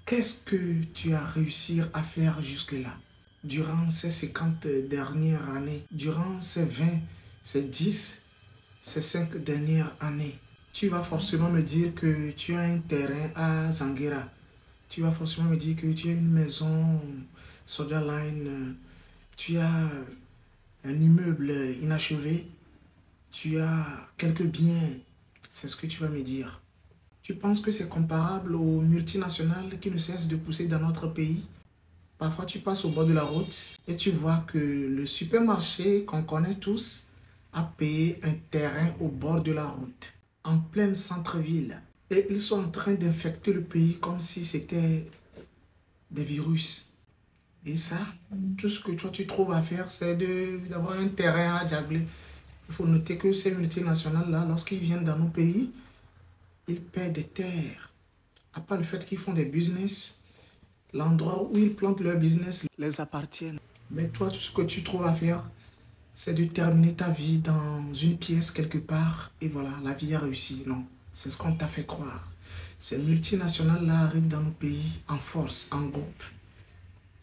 Qu'est-ce que tu as réussi à faire jusque-là? Durant ces 50 dernières années, durant ces 20, ces 10, ces 5 dernières années, tu vas forcément me dire que tu as un terrain à Zanguera. Tu vas forcément me dire que tu as une maison Soja Line, tu as un immeuble inachevé, tu as quelques biens. C'est ce que tu vas me dire. Tu penses que c'est comparable aux multinationales qui ne cessent de pousser dans notre pays? Parfois, tu passes au bord de la route et tu vois que le supermarché qu'on connaît tous a payé un terrain au bord de la route, en plein centre-ville. Et ils sont en train d'infecter le pays comme si c'était des virus. Et ça, tout ce que toi tu trouves à faire, c'est d'avoir un terrain à diabler. Il faut noter que ces multinationales-là, lorsqu'ils viennent dans nos pays, ils paient des terres. À part le fait qu'ils font des business, l'endroit où ils plantent leur business les appartiennent. Mais toi, tout ce que tu trouves à faire, c'est de terminer ta vie dans une pièce quelque part et voilà, la vie a réussi. Non, c'est ce qu'on t'a fait croire. Ces multinationales-là arrivent dans nos pays en force, en groupe.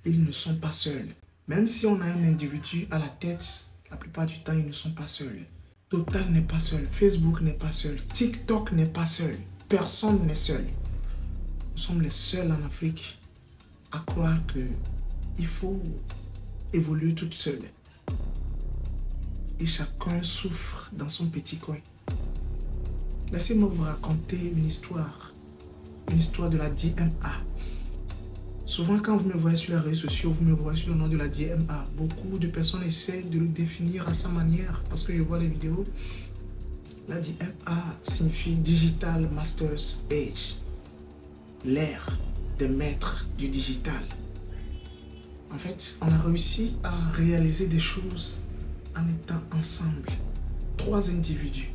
Ils ne sont pas seuls. Même si on a un individu à la tête, la plupart du temps, ils ne sont pas seuls. Total n'est pas seul, Facebook n'est pas seul, TikTok n'est pas seul, personne n'est seul. Nous sommes les seuls en Afrique à croire qu'il faut évoluer toute seule. Et chacun souffre dans son petit coin. Laissez-moi vous raconter une histoire de la DMA. Souvent, quand vous me voyez sur les réseaux sociaux, vous me voyez sur le nom de la DMA. Beaucoup de personnes essaient de le définir à sa manière parce que je vois les vidéos. La DMA signifie Digital Masters Age, l'ère des maîtres du digital. En fait, on a réussi à réaliser des choses en étant ensemble. 3 individus.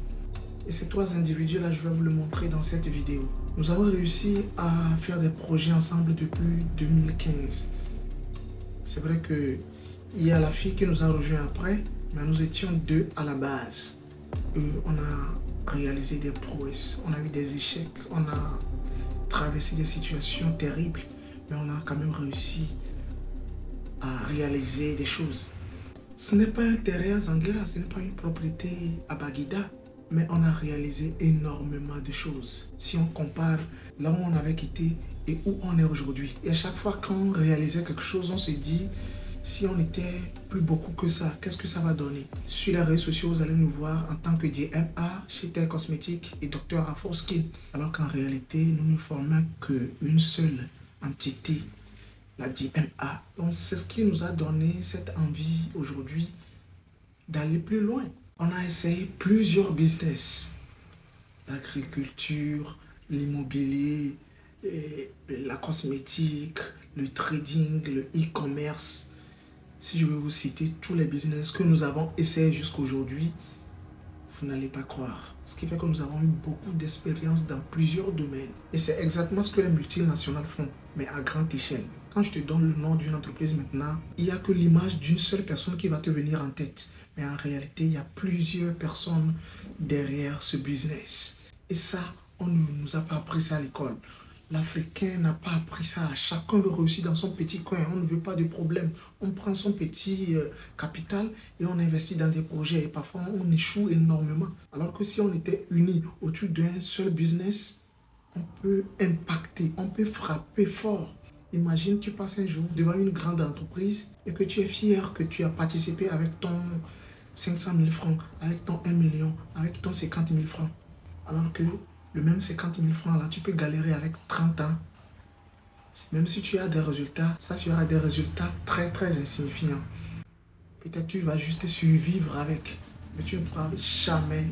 Et ces 3 individus-là, je vais vous le montrer dans cette vidéo. Nous avons réussi à faire des projets ensemble depuis 2015. C'est vrai qu'il y a la fille qui nous a rejoint après, mais nous étions 2 à la base. Et on a réalisé des prouesses, on a eu des échecs, on a traversé des situations terribles, mais on a quand même réussi à réaliser des choses. Ce n'est pas un terrain à Zanguera, ce n'est pas une propriété à Baguida, mais on a réalisé énormément de choses. Si on compare là où on avait quitté et où on est aujourd'hui. Et à chaque fois qu'on réalisait quelque chose, on se dit, si on était plus beaucoup que ça, qu'est-ce que ça va donner? Sur les réseaux sociaux, vous allez nous voir en tant que DMA, chez Terre Cosmétique et Dr. Afro-Skin. Alors qu'en réalité, nous ne formons qu'une seule entité, la DMA. Donc c'est ce qui nous a donné cette envie aujourd'hui d'aller plus loin. On a essayé plusieurs business, l'agriculture, l'immobilier, la cosmétique, le trading, le e-commerce. Si je vais vous citer tous les business que nous avons essayé jusqu'à aujourd'hui, vous n'allez pas croire. Ce qui fait que nous avons eu beaucoup d'expérience dans plusieurs domaines. Et c'est exactement ce que les multinationales font, mais à grande échelle. Quand je te donne le nom d'une entreprise maintenant, il n'y a que l'image d'une seule personne qui va te venir en tête. Mais en réalité, il y a plusieurs personnes derrière ce business. Et ça, on ne nous a pas appris ça à l'école. L'Africain n'a pas appris ça. Chacun veut réussir dans son petit coin. On ne veut pas de problème. On prend son petit capital et on investit dans des projets. Et parfois, on échoue énormément. Alors que si on était unis autour d'un seul business, on peut impacter, on peut frapper fort. Imagine, tu passes un jour devant une grande entreprise et que tu es fier que tu as participé avec ton 500 000 francs, avec ton 1 million, avec ton 50 000 francs. Alors que le même 50 000 francs là, tu peux galérer avec 30 ans. Même si tu as des résultats, ça sera des résultats très très insignifiants. Peut-être tu vas juste survivre avec, mais tu ne pourras jamais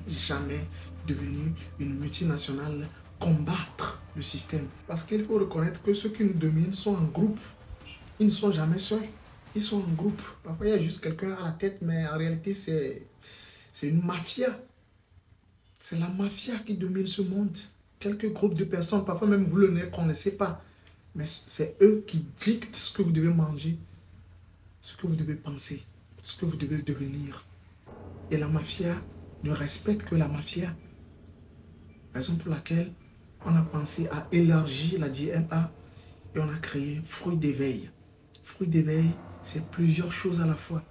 devenir une multinationale, combattre le système. Parce qu'il faut reconnaître que ceux qui nous dominent sont en groupe. Ils ne sont jamais seuls. Ils sont en groupe. Parfois, il y a juste quelqu'un à la tête, mais en réalité, c'est une mafia. C'est la mafia qui domine ce monde. Quelques groupes de personnes, parfois même vous ne les connaissez pas. Mais c'est eux qui dictent ce que vous devez manger, ce que vous devez penser, ce que vous devez devenir. Et la mafia ne respecte que la mafia. Raison pour laquelle on a pensé à élargir la DMA et on a créé Fruit d'éveil. Fruit d'éveil, c'est plusieurs choses à la fois.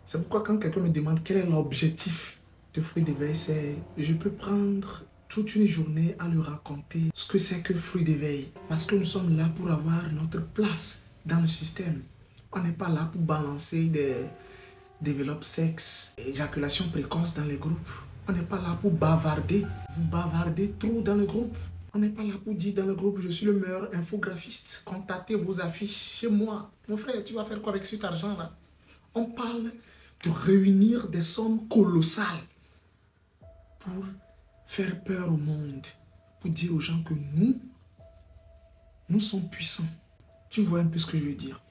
C'est pourquoi quand quelqu'un me demande quel est l'objectif de Fruit d'éveil, c'est je peux prendre toute une journée à lui raconter ce que c'est que Fruit d'éveil. Parce que nous sommes là pour avoir notre place dans le système. On n'est pas là pour balancer des développe sexe, éjaculation précoce dans les groupes. On n'est pas là pour bavarder. Vous bavardez trop dans le groupe. On n'est pas là pour dire dans le groupe, je suis le meilleur infographiste. Contactez vos affiches chez moi. Mon frère, tu vas faire quoi avec cet argent-là? On parle de réunir des sommes colossales pour faire peur au monde. Pour dire aux gens que nous sommes puissants. Tu vois un peu ce que je veux dire?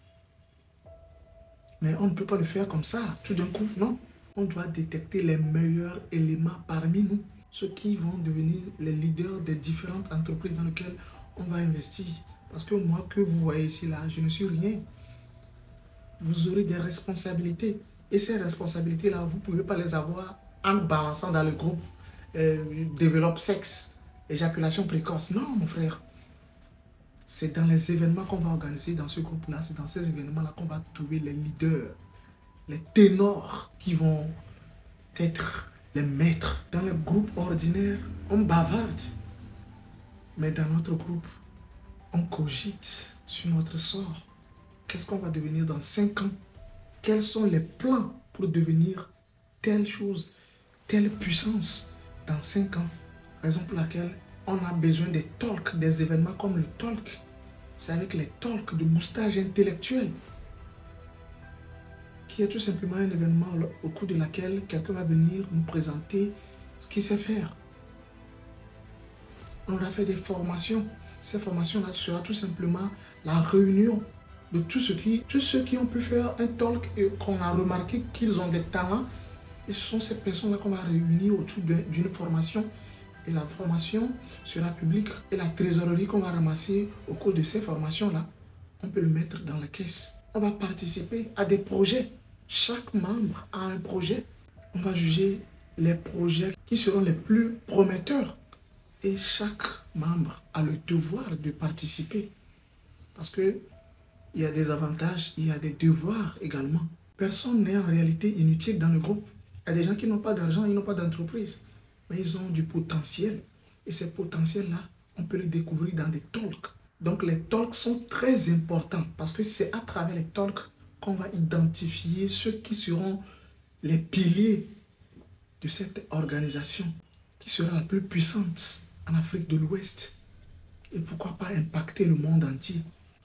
Mais on ne peut pas le faire comme ça, tout d'un coup, non. On doit détecter les meilleurs éléments parmi nous, ceux qui vont devenir les leaders des différentes entreprises dans lesquelles on va investir. Parce que moi, que vous voyez ici, là, je ne suis rien. Vous aurez des responsabilités. Et ces responsabilités-là, vous ne pouvez pas les avoir en balançant dans le groupe développe sexe, éjaculation précoce. Non, mon frère. C'est dans les événements qu'on va organiser dans ce groupe-là, c'est dans ces événements-là qu'on va trouver les leaders, les ténors qui vont être les maîtres. Dans le groupe ordinaire, on bavarde. Mais dans notre groupe, on cogite sur notre sort. Qu'est-ce qu'on va devenir dans 5 ans? Quels sont les plans pour devenir telle chose, telle puissance dans 5 ans? Raison pour laquelle on a besoin des talks, des événements comme le talk. C'est avec les talks de boostage intellectuel qui est tout simplement un événement au cours de laquelle quelqu'un va venir nous présenter ce qu'il sait faire. On a fait des formations. Ces formations-là sera tout simplement la réunion de tous ceux qui ont pu faire un talk et qu'on a remarqué qu'ils ont des talents. Et ce sont ces personnes-là qu'on va réunir autour d'une formation. Et la formation sera publique. Et la trésorerie qu'on va ramasser au cours de ces formations-là, on peut le mettre dans la caisse. On va participer à des projets. Chaque membre a un projet. On va juger les projets qui seront les plus prometteurs. Et chaque membre a le devoir de participer. Parce qu'il y a des avantages, il y a des devoirs également. Personne n'est en réalité inutile dans le groupe. Il y a des gens qui n'ont pas d'argent, ils n'ont pas d'entreprise. Mais ils ont du potentiel. Et ces potentiels-là, on peut les découvrir dans des talks. Donc les talks sont très importants parce que c'est à travers les talks qu'on va identifier ceux qui seront les piliers de cette organisation qui sera la plus puissante en Afrique de l'Ouest. Et pourquoi pas impacter le monde entier.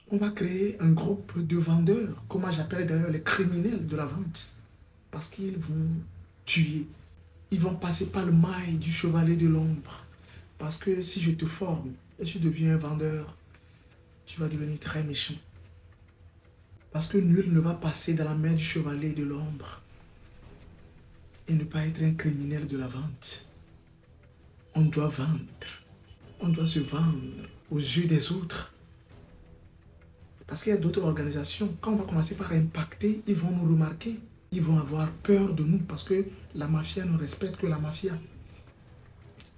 On va créer un groupe de vendeurs, comme j'appelle d'ailleurs les criminels de la vente. Parce qu'ils vont tuer. Ils vont passer par le mail du chevalier de l'ombre. Parce que si je te forme et tu deviens un vendeur, tu vas devenir très méchant. Parce que nul ne va passer dans la main du chevalier de l'ombre et ne pas être un criminel de la vente. On doit vendre. On doit se vendre aux yeux des autres. Parce qu'il y a d'autres organisations, quand on va commencer par impacter, ils vont nous remarquer. Ils vont avoir peur de nous parce que la mafia ne respecte que la mafia.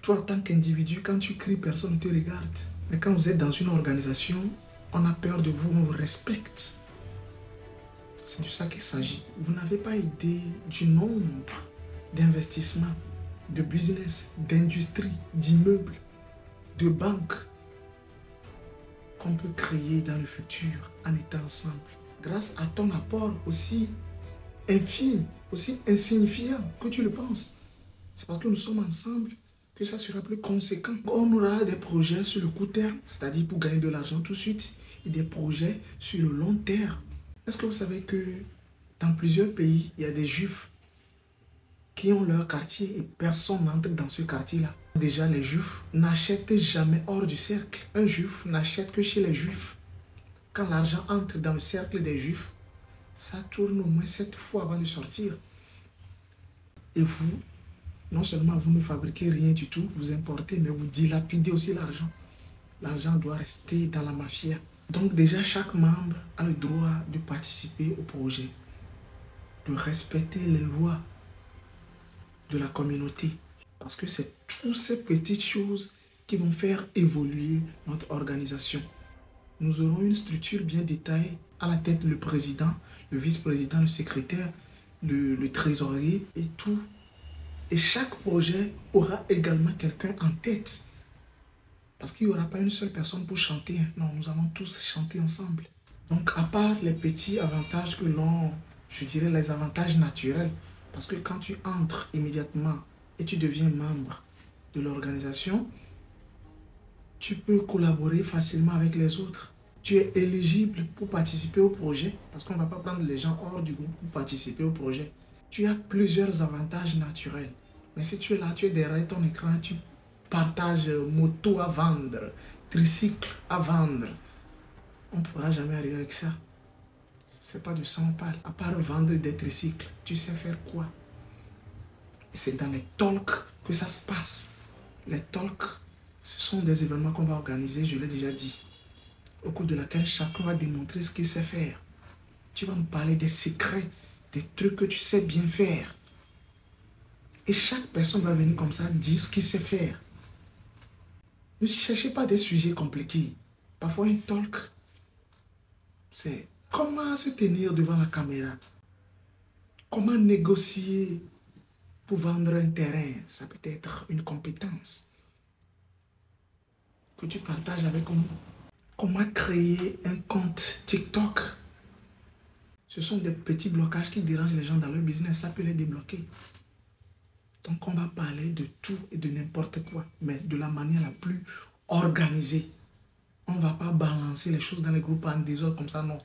Toi, en tant qu'individu, quand tu cries, personne ne te regarde. Mais quand vous êtes dans une organisation, on a peur de vous, on vous respecte. C'est de ça qu'il s'agit. Vous n'avez pas idée du nombre d'investissements, de business, d'industries, d'immeubles, de banques qu'on peut créer dans le futur en étant ensemble. Grâce à ton apport aussi infime, aussi insignifiant que tu le penses. C'est parce que nous sommes ensemble que ça sera plus conséquent. On aura des projets sur le court terme, c'est-à-dire pour gagner de l'argent tout de suite, et des projets sur le long terme. Est-ce que vous savez que dans plusieurs pays, il y a des juifs qui ont leur quartier et personne n'entre dans ce quartier-là? Déjà, les juifs n'achètent jamais hors du cercle. Un juif n'achète que chez les juifs. Quand l'argent entre dans le cercle des juifs, ça tourne au moins 7 fois avant de sortir. Et vous, non seulement vous ne fabriquez rien du tout, vous importez, mais vous dilapidez aussi l'argent. L'argent doit rester dans la mafia. Donc déjà, chaque membre a le droit de participer au projet, de respecter les lois de la communauté. Parce que c'est toutes ces petites choses qui vont faire évoluer notre organisation. Nous aurons une structure bien détaillée. À la tête, le président, le vice-président, le secrétaire, le trésorier et tout. Et chaque projet aura également quelqu'un en tête. Parce qu'il n'y aura pas une seule personne pour chanter. Non, nous allons tous chanter ensemble. Donc, à part les petits avantages que l'on, je dirais les avantages naturels, parce que quand tu entres immédiatement et tu deviens membre de l'organisation, tu peux collaborer facilement avec les autres. Tu es éligible pour participer au projet, parce qu'on ne va pas prendre les gens hors du groupe pour participer au projet. Tu as plusieurs avantages naturels. Mais si tu es là, tu es derrière ton écran, tu partages moto à vendre, tricycle à vendre, on ne pourra jamais arriver avec ça. C'est pas de ça on parle. À part vendre des tricycles, tu sais faire quoi? Et c'est dans les talks que ça se passe. Les talks, ce sont des événements qu'on va organiser, je l'ai déjà dit, au cours de laquelle chacun va démontrer ce qu'il sait faire. Tu vas nous parler des secrets, des trucs que tu sais bien faire. Et chaque personne va venir comme ça dire ce qu'il sait faire. Ne cherchez pas des sujets compliqués. Parfois un talk, c'est comment se tenir devant la caméra. Comment négocier pour vendre un terrain. Ça peut être une compétence que tu partages avec nous. Comment créer un compte TikTok. Ce sont des petits blocages qui dérangent les gens dans leur business. Ça peut les débloquer. Donc on va parler de tout et de n'importe quoi, mais de la manière la plus organisée. On ne va pas balancer les choses dans les groupes en désordre comme ça, non.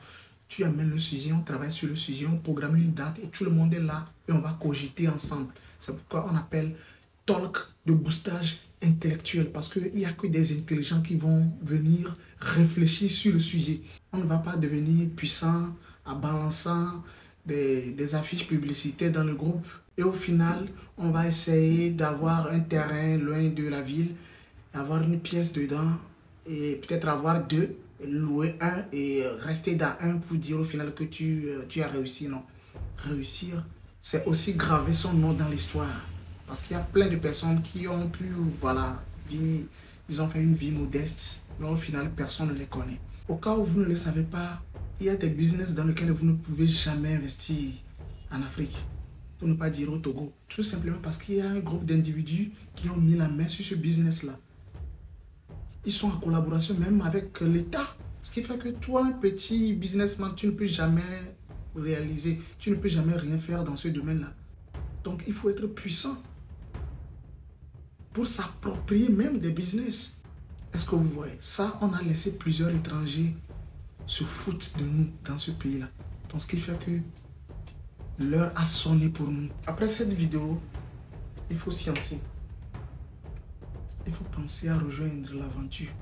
Tu amènes le sujet, on travaille sur le sujet, on programme une date et tout le monde est là et on va cogiter ensemble. C'est pourquoi on appelle talk de boostage intellectuel, parce qu'il n'y a que des intelligents qui vont venir réfléchir sur le sujet. On ne va pas devenir puissant en balançant des affiches publicitaires dans le groupe. Et au final, on va essayer d'avoir un terrain loin de la ville, avoir une pièce dedans et peut-être avoir deux, louer un et rester dans un pour dire au final que tu as réussi. Non, réussir, c'est aussi graver son nom dans l'histoire. Parce qu'il y a plein de personnes qui ont pu, voilà, ils ont fait une vie modeste, mais au final, personne ne les connaît. Au cas où vous ne le savez pas, il y a des business dans lesquels vous ne pouvez jamais investir en Afrique. Pour ne pas dire au Togo. Tout simplement parce qu'il y a un groupe d'individus qui ont mis la main sur ce business-là. Ils sont en collaboration même avec l'État. Ce qui fait que toi, un petit businessman, tu ne peux jamais réaliser, tu ne peux jamais rien faire dans ce domaine-là. Donc, il faut être puissant pour s'approprier même des business. Est-ce que vous voyez? Ça, on a laissé plusieurs étrangers se foutre de nous dans ce pays-là. Donc, ce qui fait que l'heure a sonné pour nous. Après cette vidéo, il faut sciencer. Il faut penser à rejoindre l'aventure.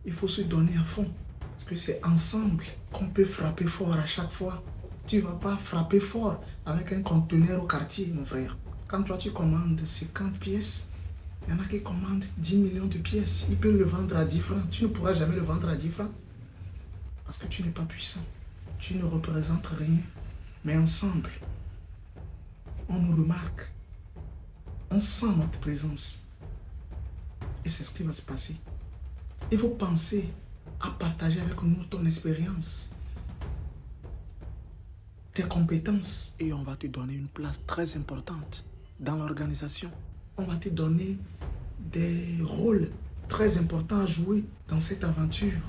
Il faut se donner à fond. Parce que c'est ensemble qu'on peut frapper fort à chaque fois. Tu ne vas pas frapper fort avec un conteneur au quartier, mon frère. Quand toi, tu commandes 50 pièces, il y en a qui commandent 10 millions de pièces. Ils peuvent le vendre à 10 francs. Tu ne pourras jamais le vendre à 10 francs. Parce que tu n'es pas puissant. Tu ne représentes rien. Mais ensemble, on nous remarque. On sent notre présence. Et c'est ce qui va se passer. Il faut penser à partager avec nous ton expérience, tes compétences. Et on va te donner une place très importante dans l'organisation. On va te donner des rôles très importants à jouer dans cette aventure.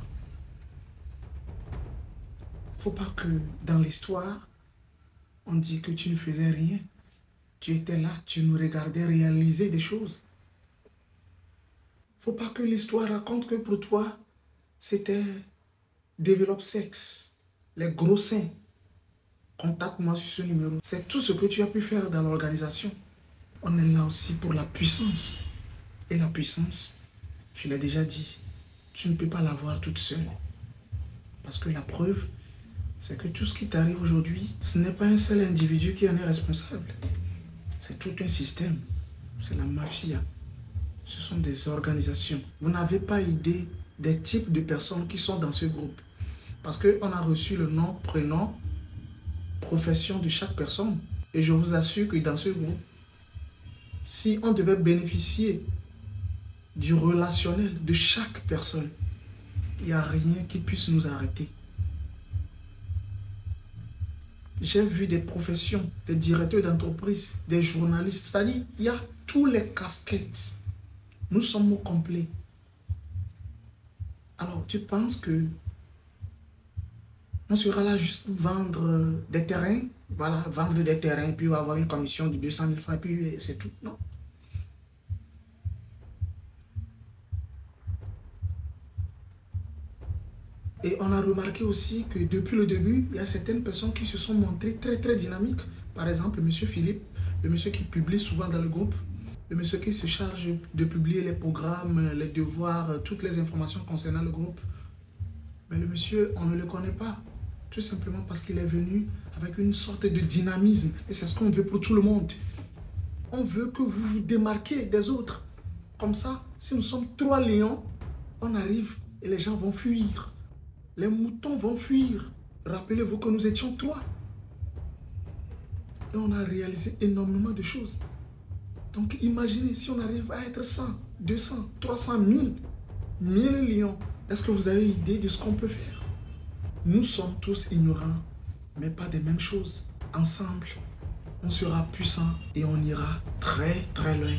Il ne faut pas que dans l'histoire, on dit que tu ne faisais rien. Tu étais là, tu nous regardais réaliser des choses. Il ne faut pas que l'histoire raconte que pour toi, c'était développe sexe, les gros seins. Contacte-moi sur ce numéro. C'est tout ce que tu as pu faire dans l'organisation. On est là aussi pour la puissance. Et la puissance, je l'ai déjà dit, tu ne peux pas l'avoir toute seule. Parce que la preuve, c'est que tout ce qui t'arrive aujourd'hui, ce n'est pas un seul individu qui en est responsable. C'est tout un système. C'est la mafia. Ce sont des organisations. Vous n'avez pas idée des types de personnes qui sont dans ce groupe. Parce qu'on a reçu le nom, prénom, profession de chaque personne. Et je vous assure que dans ce groupe, si on devait bénéficier du relationnel de chaque personne, il n'y a rien qui puisse nous arrêter. J'ai vu des professions, des directeurs d'entreprise, des journalistes, c'est-à-dire il y a tous les casquettes. Nous sommes au complet. Alors, tu penses que on sera là juste pour vendre des terrains, voilà, vendre des terrains, puis avoir une commission de 200 000 francs, puis c'est tout, non? Et on a remarqué aussi que depuis le début, il y a certaines personnes qui se sont montrées très dynamiques. Par exemple, M. Philippe, le monsieur qui publie souvent dans le groupe, le monsieur qui se charge de publier les programmes, les devoirs, toutes les informations concernant le groupe. Mais le monsieur, on ne le connaît pas. Tout simplement parce qu'il est venu avec une sorte de dynamisme. Et c'est ce qu'on veut pour tout le monde. On veut que vous vous démarquiez des autres. Comme ça, si nous sommes 3 lions, on arrive et les gens vont fuir. Les moutons vont fuir. Rappelez-vous que nous étions 3. Et on a réalisé énormément de choses. Donc imaginez si on arrive à être 100, 200, 300, 1000, 1000 lions. Est-ce que vous avez idée de ce qu'on peut faire? Nous sommes tous ignorants, mais pas des mêmes choses. Ensemble, on sera puissant et on ira très loin.